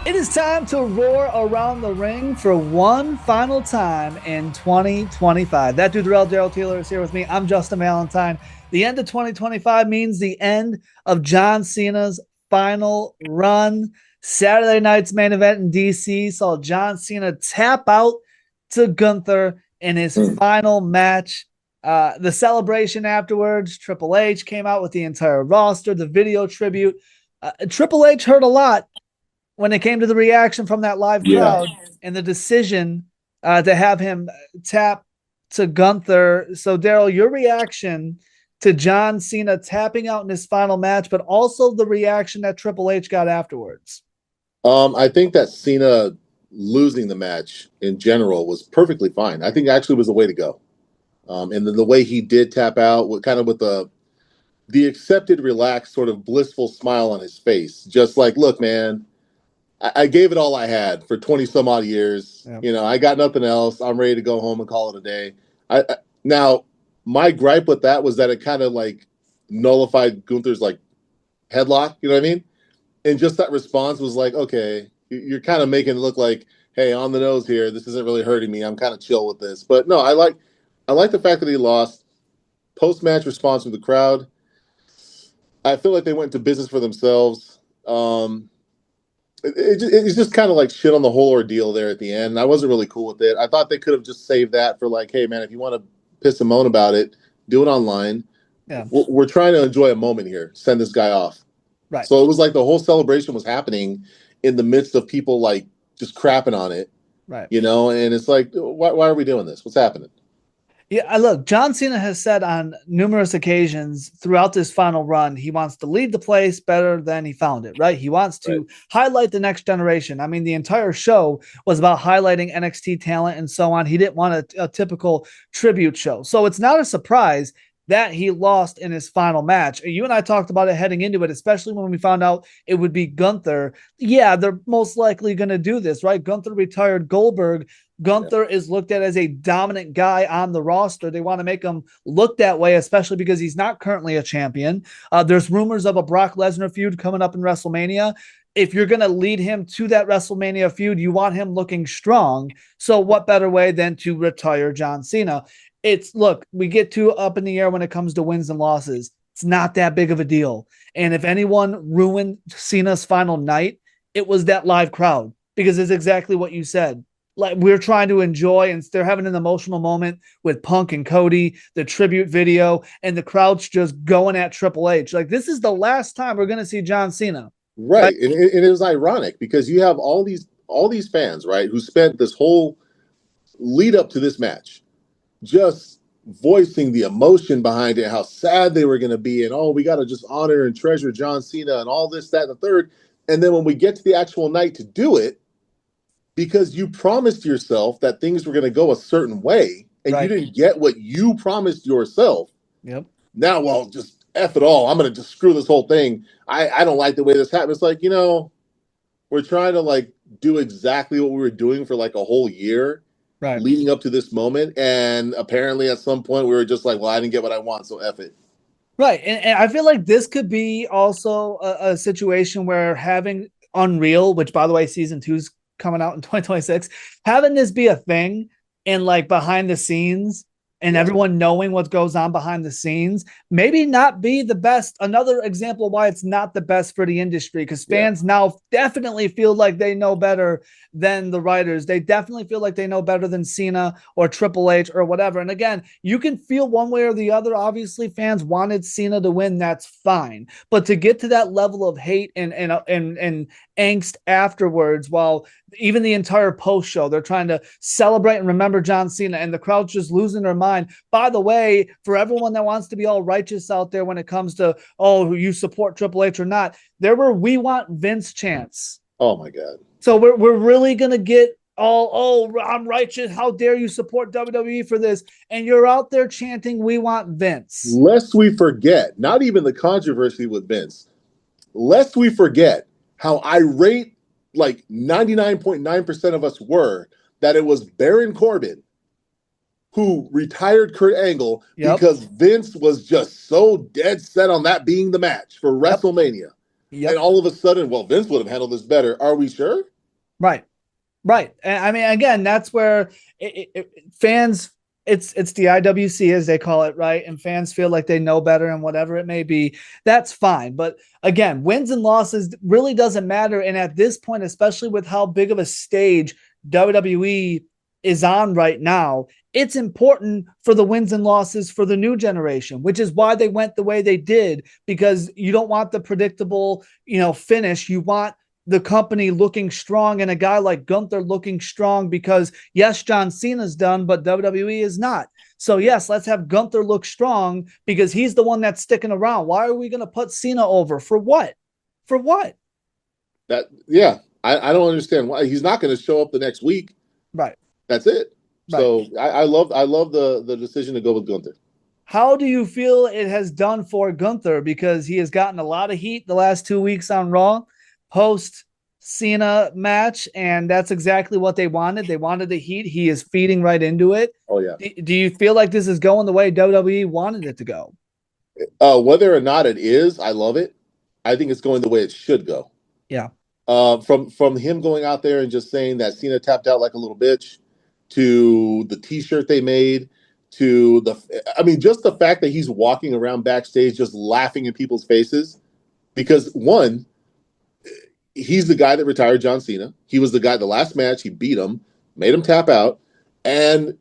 It is time to roar around the ring for one final time in 2025. That dude, Darrell Taylor, is here with me. I'm Justin Valentine. The end of 2025 means the end of John Cena's final run. Saturday night's main event in DC saw John Cena tap out to Gunther in his final match. The celebration afterwards, Triple H came out with the entire roster, the video tribute. Triple H heard a lot when it came to the reaction from that live crowd and the decision to have him tap to Gunther. So, Daryl, your reaction to John Cena tapping out in his final match, but also the reaction that Triple H got afterwards. I think that Cena losing the match in general was perfectly fine. I think actually was the way to go. And then the way he did tap out, with the accepted, relaxed, sort of blissful smile on his face, just like, look, man, I gave it all I had for 20 some odd years. Yep. You know, I got nothing else. I'm ready to go home and call it a day. Now, my gripe with that was that it kind of like nullified Gunther's like headlock. You know what I mean? And just that response was like, okay, you're kind of making it look like, hey, on the nose here, this isn't really hurting me. I'm kind of chill with this. But no, I like the fact that he lost. Post-match response from the crowd, I feel like they went into business for themselves. It's just kind of like shit on the whole ordeal there at the end. I wasn't really cool with it. I thought they could have just saved that for like, hey, man, if you want to piss and moan about it, do it online. Yeah. We're trying to enjoy a moment here. Send this guy off. Right. So it was like the whole celebration was happening in the midst of people like just crapping on it. Right. You know, and it's like, why are we doing this? What's happening? Yeah, look, John Cena has said on numerous occasions throughout this final run, he wants to leave the place better than he found it, right? He wants to highlight the next generation. I mean, the entire show was about highlighting NXT talent and so on. He didn't want a typical tribute show. So it's not a surprise that he lost in his final match. You and I talked about it heading into it, especially when we found out it would be Gunther. Yeah, they're most likely going to do this, right? Gunther retired Goldberg. Gunther is looked at as a dominant guy on the roster. They want to make him look that way, especially because he's not currently a champion. There's rumors of a Brock Lesnar feud coming up in WrestleMania. If you're going to lead him to that WrestleMania feud, you want him looking strong. So what better way than to retire John Cena? Look, we get too up in the air when it comes to wins and losses. It's not that big of a deal. And if anyone ruined Cena's final night, it was that live crowd, because it's exactly what you said. Like, we're trying to enjoy, and they're having an emotional moment with Punk and Cody, the tribute video, and the crowd's just going at Triple H. Like, this is the last time we're going to see John Cena. Right. And it was ironic because you have all these fans, right, who spent this whole lead up to this match just voicing the emotion behind it, how sad they were going to be, and we got to just honor and treasure John Cena and all this, that, and the third. And then when we get to the actual night to do it, because you promised yourself that things were going to go a certain way, and you didn't get what you promised yourself. Yep. Now, well, just F it all. I'm going to just screw this whole thing. I don't like the way this happened. It's like, we're trying to like do exactly what we were doing for like a whole year leading up to this moment. And apparently at some point we were just like, well, I didn't get what I want, so F it. Right. And I feel like this could be also a situation where having Unreal, which by the way, season 2's coming out in 2026, having this be a thing and like behind the scenes and everyone knowing what goes on behind the scenes, maybe not be the best. Another example why it's not the best for the industry, because fans now definitely feel like they know better than the writers. They definitely feel like they know better than Cena or Triple H or whatever. And again, you can feel one way or the other. Obviously, fans wanted Cena to win. That's fine. But to get to that level of hate and angst afterwards, while even the entire post show, they're trying to celebrate and remember John Cena, and the crowd's just losing their mind. By the way, for everyone that wants to be all righteous out there when it comes to, you support Triple H or not, there were "We Want Vince" chants. Oh my God. So we're really going to get I'm righteous. How dare you support WWE for this? And you're out there chanting, "We want Vince." Lest we forget, not even the controversy with Vince, lest we forget how irate like 99.9% of us were that it was Baron Corbin who retired Kurt Angle because Vince was just so dead set on that being the match for WrestleMania. Yep. And all of a sudden, well, Vince would have handled this better. Are we sure? Right. Right. And I mean, again, that's where fans, it's the IWC as they call it, right? And fans feel like they know better and whatever it may be. That's fine. But again, wins and losses really doesn't matter. And at this point, especially with how big of a stage WWE is on right now, it's important for the wins and losses for the new generation, which is why they went the way they did, because you don't want the predictable, finish. You want the company looking strong and a guy like Gunther looking strong, because yes, John Cena's done, but WWE is not. So yes, let's have Gunther look strong because he's the one that's sticking around. Why are we going to put Cena over? For what? For what? I don't understand why he's not going to show up the next week. Right. That's it. Right. So I love the decision to go with Gunther. How do you feel it has done for Gunther? Because he has gotten a lot of heat the last 2 weeks on Raw post Cena match, and that's exactly what they wanted. They wanted the heat. He is feeding right into it. Oh yeah. Do you feel like this is going the way WWE wanted it to go? Whether or not it is, I love it. I think it's going the way it should go. Yeah. From him going out there and just saying that Cena tapped out like a little bitch, to the T-shirt they made, to just the fact that he's walking around backstage just laughing in people's faces, because one, he's the guy that retired John Cena. He was the guy, the last match, he beat him, made him tap out. And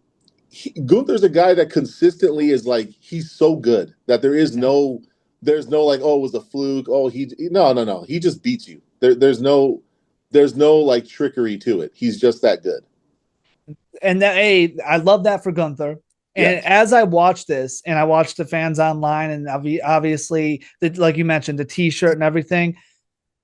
Gunther's a guy that consistently is like, he's so good that there's no like, oh, it was a fluke. Oh, no. He just beats you. There's no like trickery to it. He's just that good. And I love that for Gunther. And as I watch this, and I watch the fans online, and obviously, like you mentioned, the T-shirt and everything,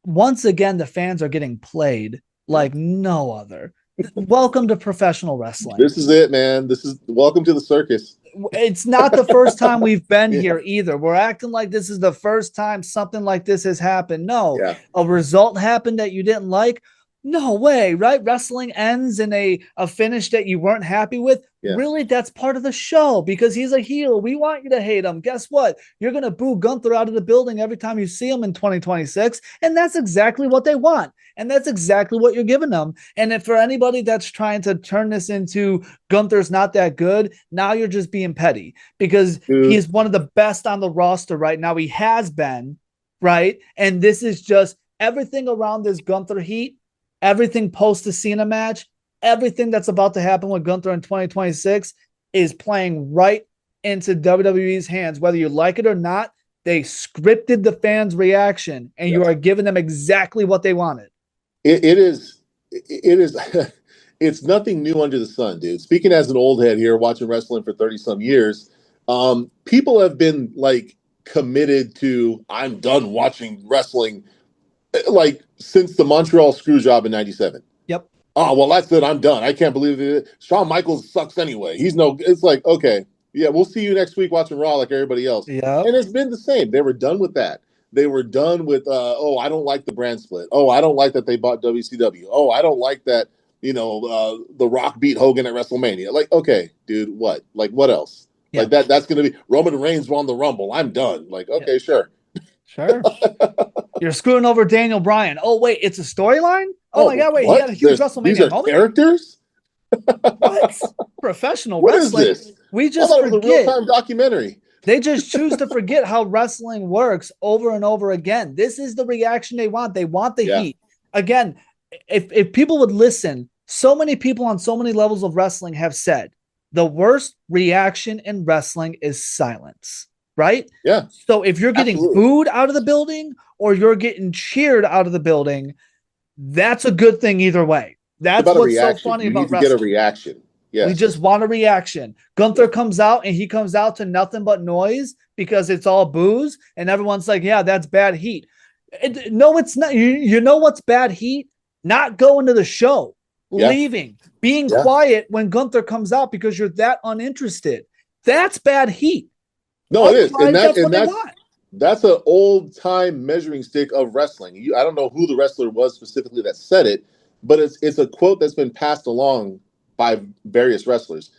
once again, the fans are getting played like no other. Welcome to professional wrestling. This is it, man. This is welcome to the circus. It's not the first time we've been here either. We're acting like this is the first time something like this has happened. No, a result happened that you didn't like. No way, right? Wrestling ends in a finish that you weren't happy with. Yeah. Really, that's part of the show because he's a heel. We want you to hate him. Guess what? You're going to boo Gunther out of the building every time you see him in 2026. And that's exactly what they want. And that's exactly what you're giving them. And if for anybody that's trying to turn this into Gunther's not that good, now you're just being petty because he's one of the best on the roster right now. He has been, right? And this is just everything around this Gunther heat. Everything post the Cena match, everything that's about to happen with Gunther in 2026 is playing right into WWE's hands. Whether you like it or not, they scripted the fans' reaction, and you are giving them exactly what they wanted. It is. It's nothing new under the sun, dude. Speaking as an old head here, watching wrestling for 30-some years, people have been like committed to, I'm done watching wrestling like since the Montreal screw job in 97. Yep. Oh, well, that's it. I'm done. I can't believe it. Shawn Michaels sucks anyway. It's like, okay, yeah, we'll see you next week watching Raw like everybody else. Yeah. And it's been the same. They were done with that. They were done with, I don't like the brand split. Oh, I don't like that they bought WCW. Oh, I don't like that, The Rock beat Hogan at WrestleMania. Like, okay, dude, what? Like, what else? Yeah. Like that's going to be Roman Reigns won the Rumble. I'm done. Like, okay, sure. Sure. You're screwing over Daniel Bryan. Oh, wait, it's a storyline? Oh, my God, wait, what? He had a huge WrestleMania these are moment? Characters? What? Professional what wrestling. Is this? We just forget. It was a real-time documentary. They just choose to forget how wrestling works over and over again. This is the reaction they want. They want the heat. Again, if people would listen, so many people on so many levels of wrestling have said the worst reaction in wrestling is silence. Right? Yeah. So if you're getting booed out of the building or you're getting cheered out of the building, that's a good thing either way. That's what's so funny about wrestling. You need to get a reaction. Yes. We just want a reaction. Gunther comes out and he comes out to nothing but noise because it's all booze and everyone's like, yeah, that's bad heat. No, it's not. You know what's bad heat? Not going to the show, leaving, being quiet when Gunther comes out because you're that uninterested. That's bad heat. No, it is, and that's an old time measuring stick of wrestling. I don't know who the wrestler was specifically that said it, but it's a quote that's been passed along by various wrestlers.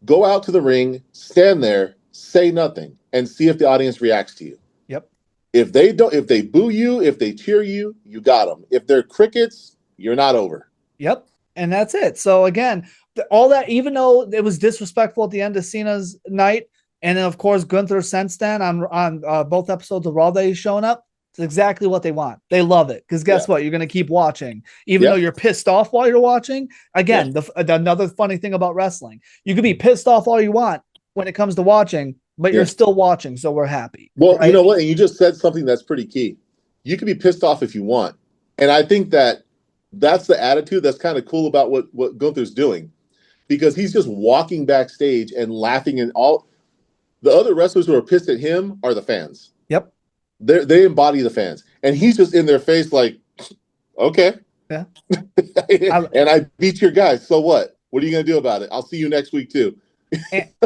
Go out to the ring, stand there, say nothing, and see if the audience reacts to you. Yep. If they boo you, if they cheer you, you got them. If they're crickets, you're not over. Yep. And that's it. So again, all that, even though it was disrespectful at the end of Cena's night, and then of course Gunther since then on both episodes of Raw that he's showing up, it's exactly what they want. They love it because Yeah. guess what? You're going to keep watching, even though Yep. you're pissed off while you're watching. Yeah. Again, another funny thing about wrestling, you can be pissed off all you want when it comes to watching, but you're Yeah. still watching, so we're happy, Well, you right? know what? And you just said something that's pretty key. You can be pissed off if you want. And I think that that's the attitude that's kind of cool about what Gunther's doing, because he's just walking backstage and laughing, and all the other wrestlers who are pissed at him are the fans. Yep. They embody the fans. And he's just in their face like, okay. Yeah. And I beat your guys. So what? What are you going to do about it? I'll see you next week too.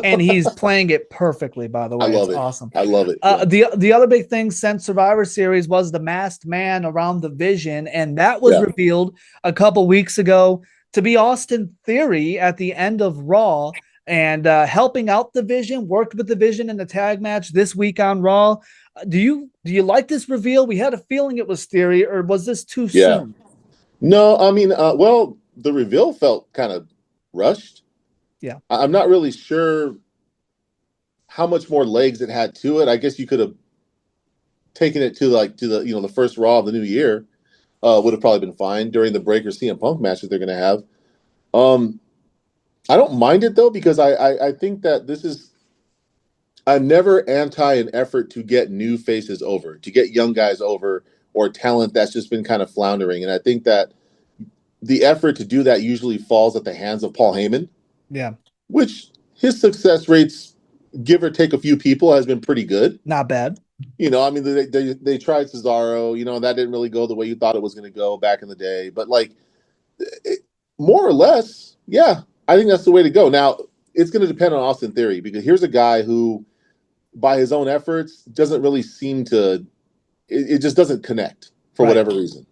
And he's playing it perfectly. By the I way, it's love it. awesome. I love it. Yeah. The other big thing since Survivor Series was the masked man around the Vision, and that was revealed a couple weeks ago to be Austin Theory at the end of Raw, and helping out the Vision, worked with the Vision in the tag match this week on Raw. Do you like this reveal? We had a feeling it was Theory, or was this too soon? No, I mean, well, the reveal felt kind of rushed. Yeah. I'm not really sure how much more legs it had to it. I guess you could have taken it to the first Raw of the new year. Would have probably been fine during the Breaker CM Punk match that they're going to have. I don't mind it though, because I think that this is. I'm never anti an effort to get new faces over, to get young guys over, or talent that's just been kind of floundering. And I think that the effort to do that usually falls at the hands of Paul Heyman. Yeah. Which his success rates, give or take a few people, has been pretty good. Not bad. I mean, they tried Cesaro, that didn't really go the way you thought it was going to go back in the day. But more or less, yeah, I think that's the way to go. Now, it's going to depend on Austin Theory, because here's a guy who, by his own efforts, doesn't really seem to, it just doesn't connect for whatever reason.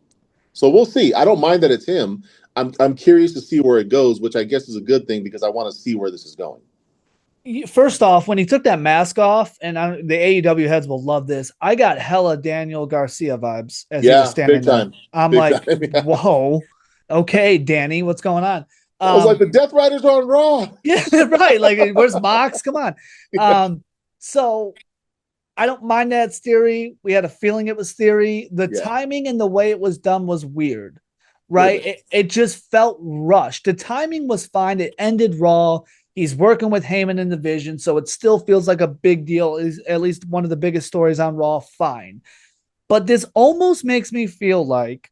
So we'll see. I don't mind that it's him. I'm curious to see where it goes, which I guess is a good thing, because I want to see where this is going. First off, when he took that mask off, and the AEW heads will love this, I got hella Daniel Garcia vibes as he was standing there. I'm big like, time, yeah. whoa, okay, Danny, what's going on? I was like, the Death Riders are on Raw. Yeah, right. Like, where's Mox? Come on. So I don't mind that it's Theory. We had a feeling it was Theory. The timing and the way it was done was weird, right? It just felt rushed. The timing was fine. It ended Raw. He's working with Heyman in the Vision, so it still feels like a big deal. Is at least one of the biggest stories on Raw. Fine. But this almost makes me feel like,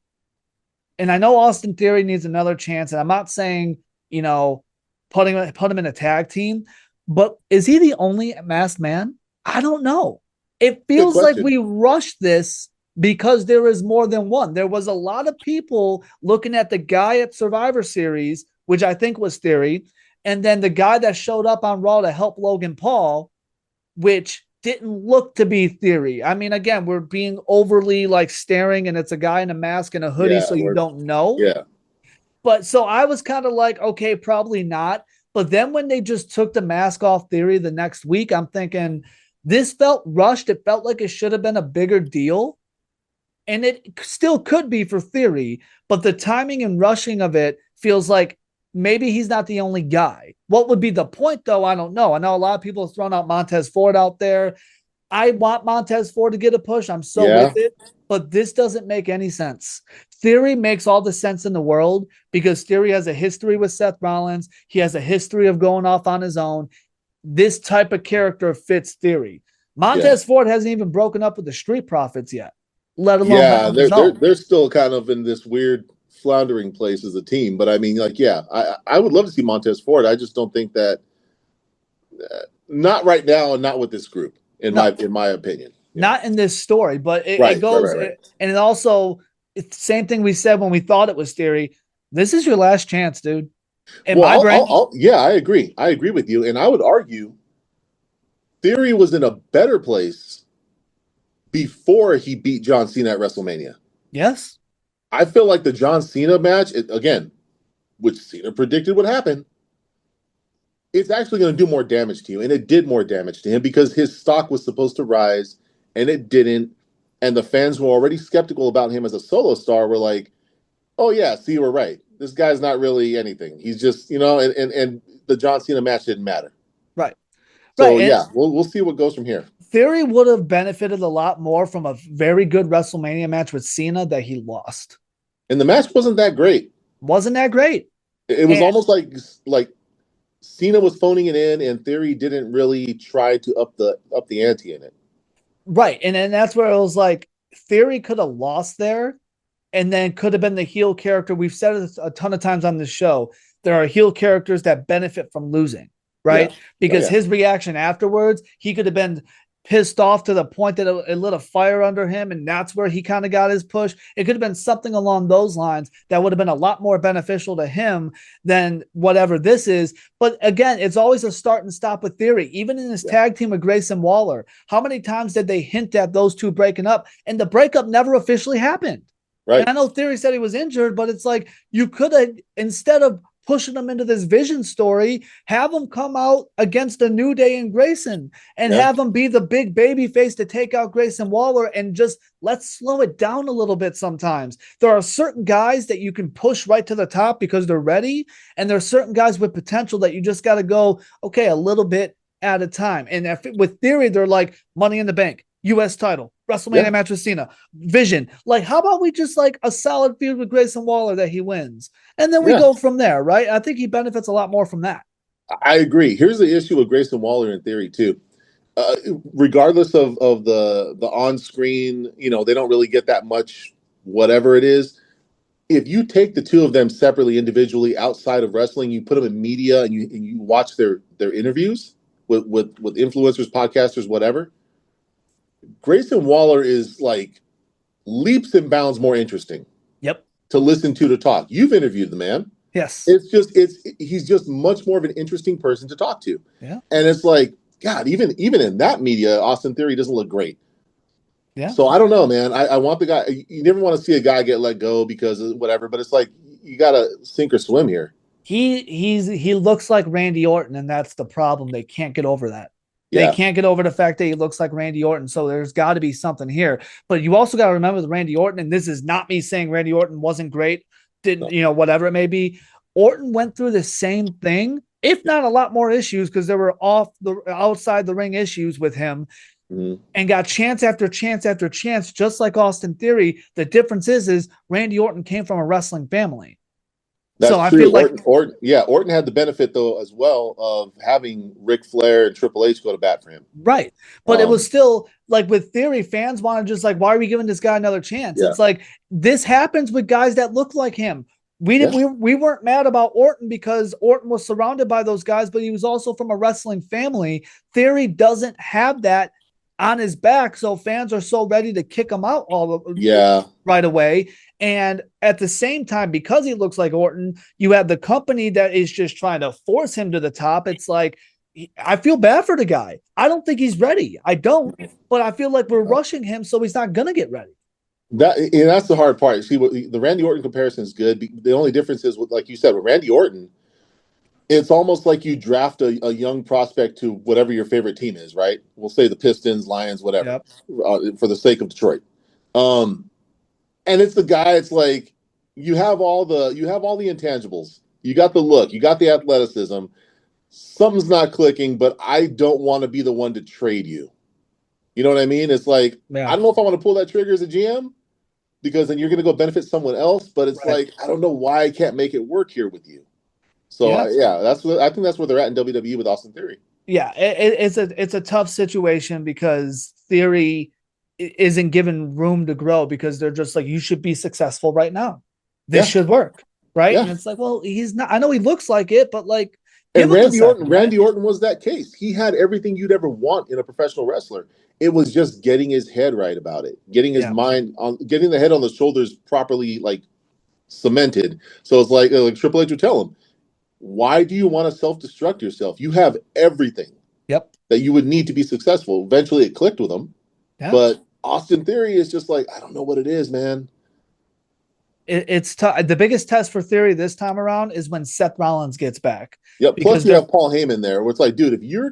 and I know Austin Theory needs another chance, and I'm not saying, put him in a tag team, but is he the only masked man? I don't know. It feels like we rushed this because there is more than one. There was a lot of people looking at the guy at Survivor Series, which I think was Theory, and then the guy that showed up on Raw to help Logan Paul, which didn't look to be Theory. I mean, again, we're being overly staring, and it's a guy in a mask and a hoodie, so you don't know. Yeah. But so I was kind of like, okay, probably not. But then when they just took the mask off Theory the next week, I'm thinking this felt rushed. It felt like it should have been a bigger deal. And it still could be for Theory, but the timing and rushing of it feels like maybe he's not the only guy. What would be the point, though? I don't know. I know a lot of people have thrown out Montez Ford out there. I want Montez Ford to get a push. I'm so with it, but this doesn't make any sense. Theory makes all the sense in the world because Theory has a history with Seth Rollins. He has a history of going off on his own. This type of character fits Theory. Montez Ford hasn't even broken up with the Street Profits yet, let alone they're still kind of in this weird floundering place as a team. But I mean, I would love to see Montez Ford. I just don't think that not right now, and not with this group. In my opinion, not in this story, but it goes, and it also, it's the same thing we said when we thought it was Theory. This is your last chance, dude. In my brain, I agree. I agree with you, and I would argue Theory was in a better place before he beat John Cena at WrestleMania. Yes, I feel like the John Cena match, again, which Cena predicted would happen, it's actually going to do more damage to you. And it did more damage to him because his stock was supposed to rise and it didn't. And the fans who were already skeptical about him as a solo star were like, oh, yeah, see, you were right. this guy's not really anything. He's just, and the John Cena match didn't matter. Right. So Right. And yeah, we'll see what goes from here. Theory would have benefited a lot more from a very good WrestleMania match with Cena that he lost. And the match wasn't that great. Wasn't that great? It was And almost like Cena was phoning it in, and Theory didn't really try to up the ante in it. right. And that's where it was like Theory could have lost there and then could have been the heel character. We've said it a ton of times on this show. There are heel characters that benefit from losing, right? Yeah. Because his reaction afterwards, he could have been pissed off to the point that it lit a fire under him, and that's where he kind of got his push. It could have been something along those lines that would have been a lot more beneficial to him than whatever this is. But again, it's always a start and stop with Theory. Even in his tag team with Grayson Waller, how many times did they hint at those two breaking up? And the breakup never officially happened. Right. And I know Theory said he was injured, but it's like you could have, instead of pushing him into this vision story, have him come out against a New Day and Grayson and have him be the big baby face to take out Grayson Waller, and just let's slow it down a little bit sometimes. There are certain guys that you can push right to the top because they're ready, and there are certain guys with potential that you just got to go, okay, a little bit at a time. And with Theory, they're like Money in the Bank, U.S. title, WrestleMania match with Cena, Vision. Like, how about we just like a solid feud with Grayson Waller that he wins? And then we go from there, right? I think he benefits a lot more from that. I agree. Here's the issue with Grayson Waller in Theory, too. Regardless of the on-screen, they don't really get that much, whatever it is. If you take the two of them separately, individually, outside of wrestling, you put them in media and you watch their interviews with influencers, podcasters, whatever, Grayson Waller is like leaps and bounds more interesting. Yep. To listen to talk. You've interviewed the man. Yes. He's just much more of an interesting person to talk to. Yeah. And it's like, God, even in that media, Austin Theory doesn't look great. Yeah. So I don't know, man. I want the guy. You never want to see a guy get let go because of whatever, but it's like you got to sink or swim here. He looks like Randy Orton, and that's the problem. They can't get over that. They can't get over the fact that he looks like Randy Orton. So there's got to be something here. But you also got to remember the Randy Orton, and this is not me saying Randy Orton wasn't great, whatever it may be. Orton went through the same thing, if not a lot more issues, because there were outside the ring issues with him, and got chance after chance after chance, just like Austin Theory. The difference is Randy Orton came from a wrestling family. That's so I true. feel like Orton had the benefit though as well of having Ric Flair and Triple H go to bat for him. Right. But it was still like with Theory, fans want to just like, why are we giving this guy another chance? It's like this happens with guys that look like him. We weren't mad about Orton because Orton was surrounded by those guys, but he was also from a wrestling family. Theory doesn't have that on his back, so fans are so ready to kick him out right away. And at the same time, because he looks like Orton, you have the company that is just trying to force him to the top. It's like, I feel bad for the guy. I don't think he's ready. I don't, but I feel like we're rushing him, so he's not going to get ready. That's the hard part. See, the Randy Orton comparison is good. The only difference is, like you said, with Randy Orton, it's almost like you draft a young prospect to whatever your favorite team is, right? We'll say the Pistons, Lions, whatever, for the sake of Detroit. And it's the guy. It's like you have all the intangibles. You got the look. You got the athleticism. Something's not clicking, but I don't want to be the one to trade you. You know what I mean? It's like I don't know if I want to pull that trigger as a GM because then you're going to go benefit someone else. But it's like I don't know why I can't make it work here with you. So I think that's where they're at in WWE with Austin Theory. Yeah, it's a tough situation because Theory isn't given room to grow because they're just like, you should be successful right now. This should work, right? Yeah. And it's like, well, he's not. I know he looks like it, but like, and Randy Orton was that case. He had everything you'd ever want in a professional wrestler. It was just getting his head right about it, getting his mind on, getting the head on the shoulders properly, like cemented. So it's like Triple H would tell him, why do you want to self-destruct yourself? You have everything that you would need to be successful. Eventually it clicked with him. Yeah. But Austin Theory is just like, I don't know what it is, man. It's tough. The biggest test for Theory this time around is when Seth Rollins gets back. Yep. Plus you have Paul Heyman there, where it's like, dude, if you're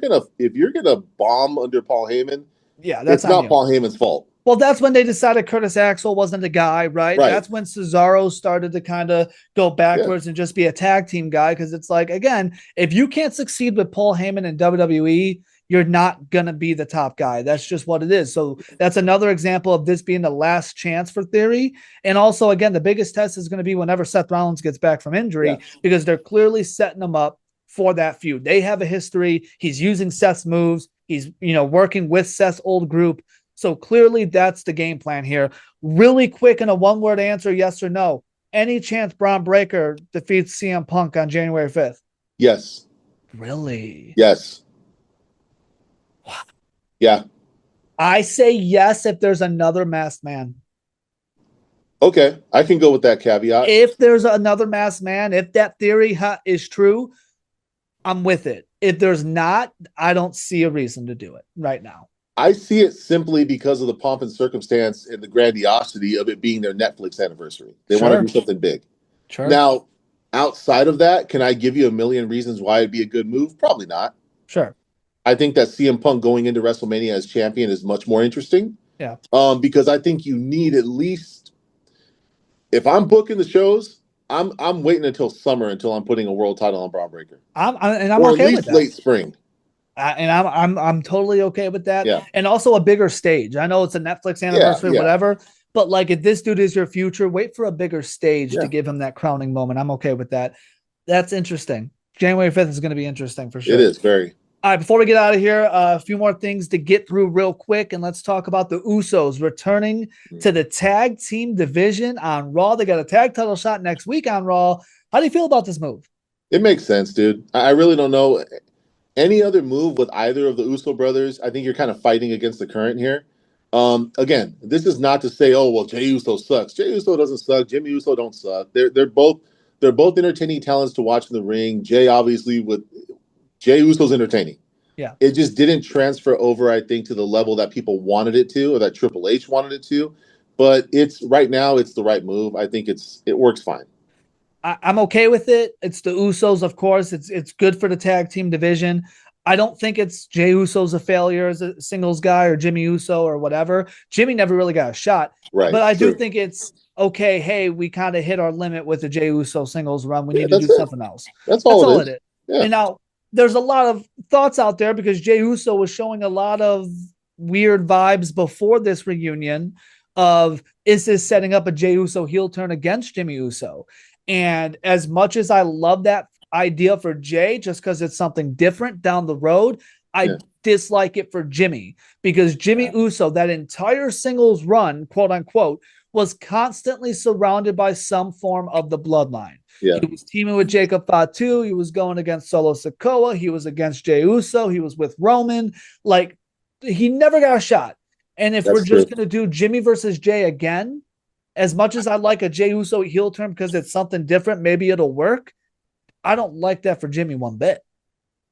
gonna bomb under Paul Heyman, that's not Paul Heyman's fault. Well, that's when they decided Curtis Axel wasn't the guy, right? Right. That's when Cesaro started to kind of go Yeah. backwards and just be a tag team guy. Because it's like, again, if you can't succeed with Paul Heyman in WWE, you're not going to be the top guy. That's just what it is. So that's another example of this being the last chance for Theory. And also, again, the biggest test is going to be whenever Seth Rollins gets back from injury, because they're clearly setting him up for that feud. They have a history. He's using Seth's moves. He's, working with Seth's old group. So clearly that's the game plan here. Really quick in a one-word answer, yes or no. Any chance Braun Breaker defeats CM Punk on January 5th? Yes. Really? Yes. Yeah. I say yes if there's another masked man. Okay. I can go with that caveat. If there's another masked man, if that theory is true, I'm with it. If there's not, I don't see a reason to do it right now. I see it simply because of the pomp and circumstance and the grandiosity of it being their Netflix anniversary. They want to do something big. Sure. Now, outside of that, can I give you a million reasons why it'd be a good move? Probably not. Sure. I think that CM Punk going into WrestleMania as champion is much more interesting. Yeah. Because I think you need at least, if I'm booking the shows, I'm waiting until summer until I'm putting a world title on Braun Breaker. I'm or okay at least with that. Late spring. And I'm totally okay with that. Yeah. And also a bigger stage. I know it's a Netflix anniversary, whatever. But like, if this dude is your future, wait for a bigger stage to give him that crowning moment. I'm okay with that. That's interesting. January 5th is going to be interesting for sure. It is very. All right, before we get out of here, a few more things to get through real quick, and let's talk about the Usos returning to the tag team division on Raw. They got a tag title shot next week on Raw. How do you feel about this move? It makes sense, dude. I really don't know any other move with either of the Uso brothers. I think you're kind of fighting against the current here. Again, this is not to say, oh well, Jey Uso sucks. Jey Uso doesn't suck. Jimmy Uso don't suck. They're both entertaining talents to watch in the ring. Jey Uso's entertaining. Yeah. It just didn't transfer over, I think, to the level that people wanted it to, or that Triple H wanted it to. But right now, it's the right move. I think it works fine. I'm okay with it. It's the Usos, of course. It's good for the tag team division. I don't think it's Jey Uso's a failure as a singles guy or Jimmy Uso or whatever. Jimmy never really got a shot. Right. But I do think it's okay. Hey, we kind of hit our limit with the Jey Uso singles run. We need to do something else. That's all it is. Yeah. And now there's a lot of thoughts out there because Jey Uso was showing a lot of weird vibes before this reunion of, is this setting up a Jey Uso heel turn against Jimmy Uso? And as much as I love that idea for Jey, just because it's something different down the road, I dislike it for Jimmy, because Jimmy Uso, that entire singles run, quote unquote, was constantly surrounded by some form of the bloodline. Yeah. He was teaming with Jacob Fatu. He was going against Solo Sikoa. He was against Jey Uso. He was with Roman. Like, he never got a shot. And if we're just going to do Jimmy versus Jey again, as much as I like a Jey Uso heel turn because it's something different, maybe it'll work, I don't like that for Jimmy one bit.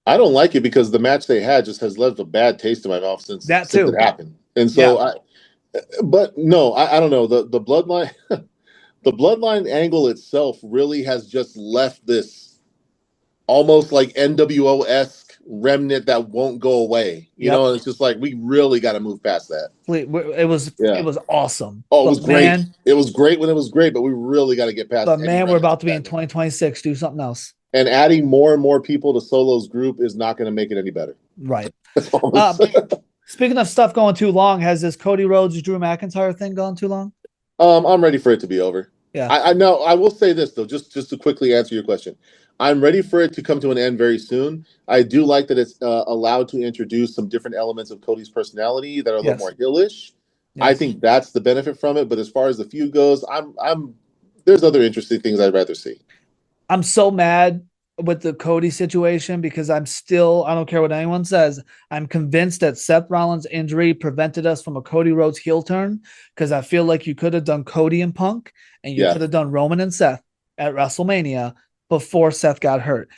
I don't like it because the match they had just has left a bad taste in my mouth since it happened. And so I don't know. The bloodline the bloodline angle itself really has just left this almost like NWO-esque remnant that won't go away. You know, it's just like, we really got to move past that. It was awesome. Oh, it was great. Man, it was great when it was great, but we really got to get past. But man, we're about to be in 2026. Do something else. And adding more and more people to Solo's group is not going to make it any better. Right. Speaking of stuff going too long, has this Cody Rhodes, Drew McIntyre thing gone too long? I'm ready for it to be over. Yeah. I know. I will say this though, just to quickly answer your question. I'm ready for it to come to an end very soon. I do like that it's allowed to introduce some different elements of Cody's personality that are a little more heelish. Yes. I think that's the benefit from it. But as far as the feud goes, there's other interesting things I'd rather see. I'm so mad with the Cody situation because I don't care what anyone says, I'm convinced that Seth Rollins' injury prevented us from a Cody Rhodes heel turn, because I feel like you could have done Cody and Punk, and you could have done Roman and Seth at WrestleMania before Seth got hurt.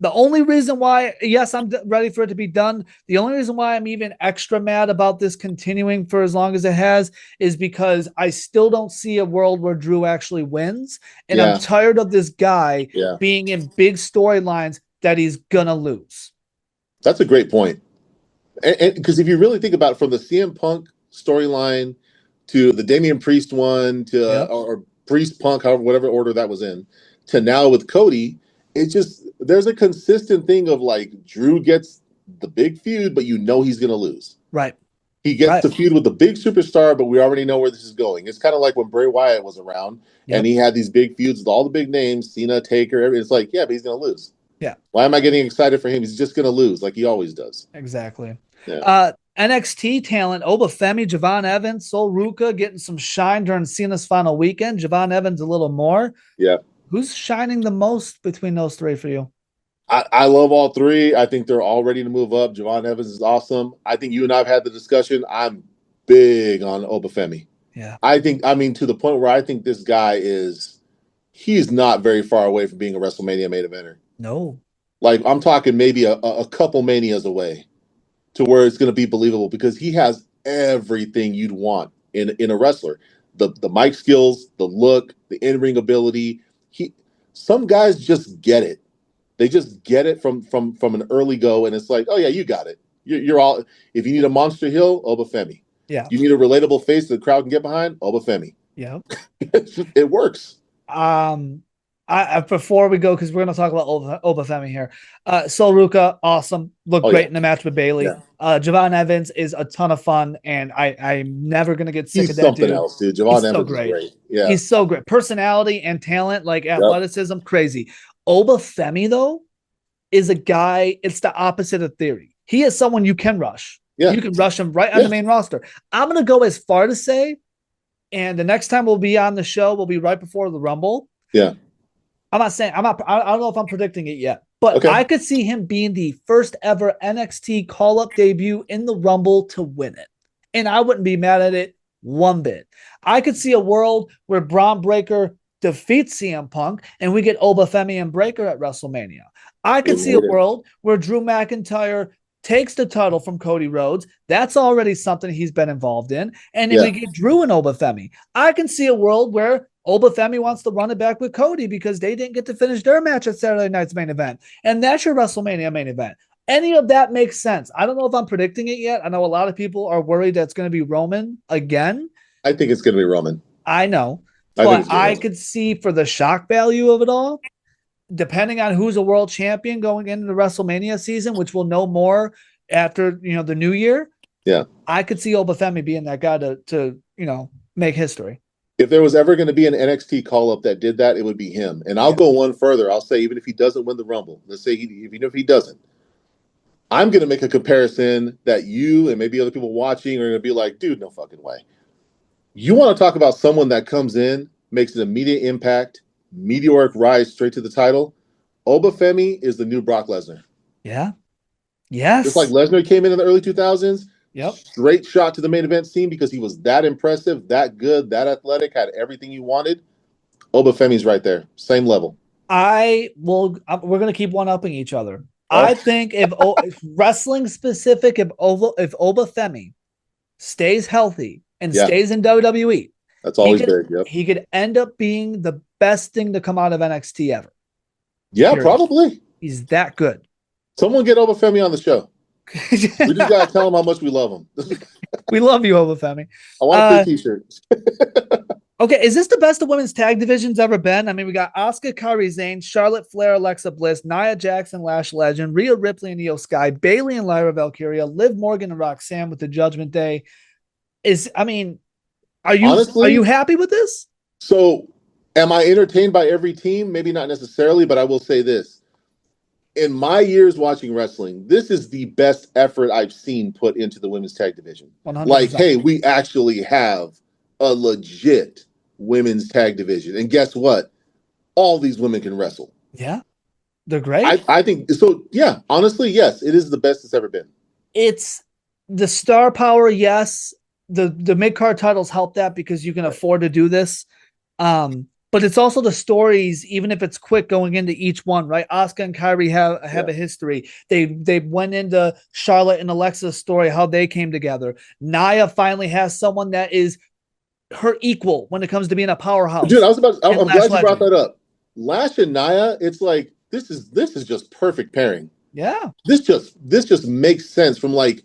The only reason why, yes, I'm ready for it to be done. The only reason why I'm even extra mad about this continuing for as long as it has is because I still don't see a world where Drew actually wins. And I'm tired of this guy being in big storylines that he's going to lose. That's a great point. And because if you really think about it, from the CM Punk storyline to the Damian Priest one to or Priest Punk, however, whatever order that was in, to now with Cody. It's just there's a consistent thing of like Drew gets the big feud, but you know he's going to lose. Right. He gets to feud with the big superstar, but we already know where this is going. It's kind of like when Bray Wyatt was around and he had these big feuds with all the big names, Cena, Taker. It's like, yeah, but he's going to lose. Yeah. Why am I getting excited for him? He's just going to lose like he always does. Exactly. Yeah. NXT talent, Oba Femi, Javon Evans, Sol Ruca getting some shine during Cena's final weekend. Javon Evans a little more. Yeah. Who's shining the most between those three for you? I love all three. I think they're all ready to move up. Javon Evans is awesome. I think you and I have had the discussion. I'm big on Oba Femi. Yeah. I mean, to the point where I think this guy he's not very far away from being a WrestleMania main eventer. No. Like, I'm talking maybe a couple manias away to where it's going to be believable because he has everything you'd want in a wrestler. The mic skills, the look, the in-ring ability. Some guys just get it. They just get it from an early go, and it's like, oh yeah, you got it. You're all. If you need a monster heel, Oba Femi. Yeah. You need a relatable face that the crowd can get behind, Oba Femi. Yeah. It works. I before we go, because we're going to talk about Oba Femi here. Sol Ruca, awesome. Looked great in the match with Bayley. Yeah. Javon Evans is a ton of fun, and I'm never going to get sick of that something dude. else, dude. Javon Evans so great. Is great. Yeah. He's so great. Personality and talent, like athleticism, crazy. Oba Femi, though, is a guy, it's the opposite of Theory. He is someone you can rush. Yeah. You can rush him right on the main roster. I'm going to go as far to say, and the next time we'll be on the show, will be right before the Rumble. Yeah. I don't know if I'm predicting it yet, but I could see him being the first ever NXT call-up debut in the Rumble to win it. And I wouldn't be mad at it one bit. I could see a world where Braun Breaker defeats CM Punk and we get Oba Femi and Breaker at WrestleMania. I could see a world where Drew McIntyre takes the title from Cody Rhodes. That's already something he's been involved in. And then we get Drew and Oba Femi. I can see a world where Oba Femi wants to run it back with Cody because they didn't get to finish their match at Saturday night's main event. And that's your WrestleMania main event. Any of that makes sense. I don't know if I'm predicting it yet. I know a lot of people are worried that it's going to be Roman again. I think it's going to be Roman. I know. But I could see for the shock value of it all, depending on who's a world champion going into the WrestleMania season, which we'll know more after, the new year. Yeah. I could see Oba Femi being that guy to make history. If there was ever going to be an NXT call-up that did that, it would be him. And I'll go one further. I'll say even if he doesn't win the Rumble, let's say even if he doesn't, I'm going to make a comparison that you and maybe other people watching are going to be like, dude, no fucking way. You want to talk about someone that comes in, makes an immediate impact, meteoric rise straight to the title? Oba Femi is the new Brock Lesnar. Yeah. Yes. Just like Lesnar came in the early 2000s. Yep. Straight shot to the main event scene because he was that impressive, that good, that athletic, had everything you wanted. Oba Femi's right there. Same level. We're going to keep one-upping each other. I think if wrestling specific, if Oba Femi stays healthy and stays in WWE, that's always big. Yep. He could end up being the best thing to come out of NXT ever. Yeah, probably. He's that good. Someone get Oba Femi on the show. We just gotta tell him how much we love him. We love you, Oba Femi. I want a free t-shirt. Okay, is this the best the women's tag division's ever been? I mean, we got Asuka, Kairi Sane, Charlotte Flair, Alexa Bliss, Nia Jackson, Lash Legend, Rhea Ripley and Io Sky, Bayley and Lyra Valkyria, Liv Morgan and Roxanne with the Judgment Day. Are you happy with this? So, am I entertained by every team? Maybe not necessarily, but I will say this. In my years watching wrestling, this is the best effort I've seen put into the women's tag division. 100%. Like, hey, we actually have a legit women's tag division. And guess what? All these women can wrestle. Yeah. They're great. I think so. Yeah. Honestly, yes, it is the best it's ever been. It's the star power. Yes. The mid-card titles help that because you can afford to do this. But it's also the stories, even if it's quick going into each one, right? Asuka and Kairi have a history. They went into Charlotte and Alexa's story, how they came together. Nia finally has someone that is her equal when it comes to being a powerhouse. Dude, I'm glad you brought that up. Lash and Nia, it's like this is just perfect pairing. Yeah. This just makes sense from like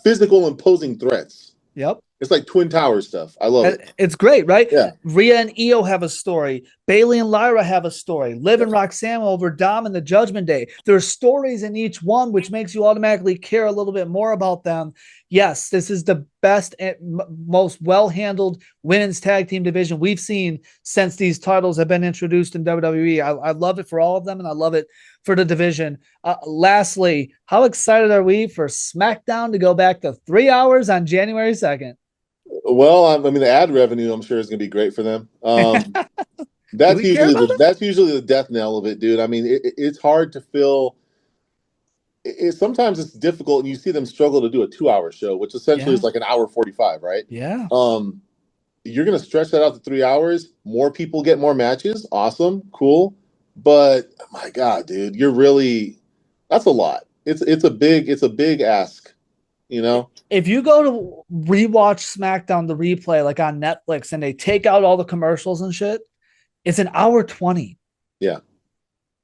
physical imposing threats. Yep. It's like Twin Towers stuff. I love it. It's great, right? Yeah. Rhea and Io have a story. Bailey and Lyra have a story. Liv and Roxanne over Dom and the Judgment Day. There's stories in each one, which makes you automatically care a little bit more about them. Yes, this is the best and most well-handled women's tag team division we've seen since these titles have been introduced in WWE. I love it for all of them, and I love it for the division. Lastly, how excited are we for SmackDown to go back to 3 hours on January 2nd? Well, I mean, the ad revenue, I'm sure, is going to be great for them. That's usually the death knell of it, dude. I mean, it's hard to fill. Sometimes it's difficult, and you see them struggle to do a 2-hour show, which essentially is like an hour 45, right? Yeah. You're going to stretch that out to 3 hours. More people get more matches. Awesome, cool. But my God, dude, that's a lot. It's a big ask, you know. If you go to rewatch SmackDown, the replay, like on Netflix, and they take out all the commercials and shit, it's an hour 20. Yeah.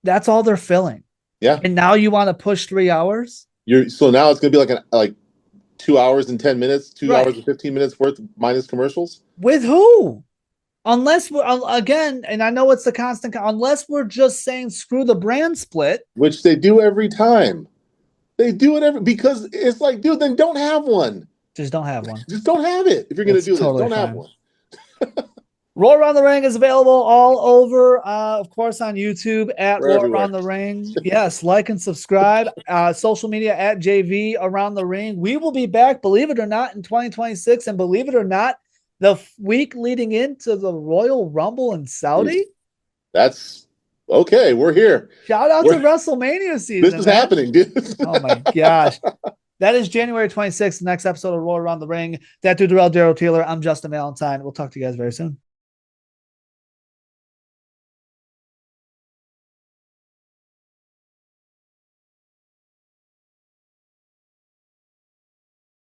That's all they're filling. Yeah. And now you want to push 3 hours? So now it's going to be like 2 hours and 10 minutes, 2 hours and 15 minutes worth minus commercials. With who? Unless we're, again, and I know it's the constant, unless we're just saying screw the brand split. Which they do every time. They do it because it's like, dude, then don't have one. Just don't have one. Just don't have it. If you're going to do totally this, don't have one. Raw Around the Ring is available all over, of course, on YouTube at Raw Around the Ring. Yes, like and subscribe. Social media at JV Around the Ring. We will be back, believe it or not, in 2026. And believe it or not, the week leading into the Royal Rumble in Saudi. That's okay. We're here. Shout out to WrestleMania season. This is happening, dude. Oh my gosh. That is January 26th, the next episode of Raw Around the Ring. That dude, Daryl Taylor. I'm Justin Valentine. We'll talk to you guys very soon.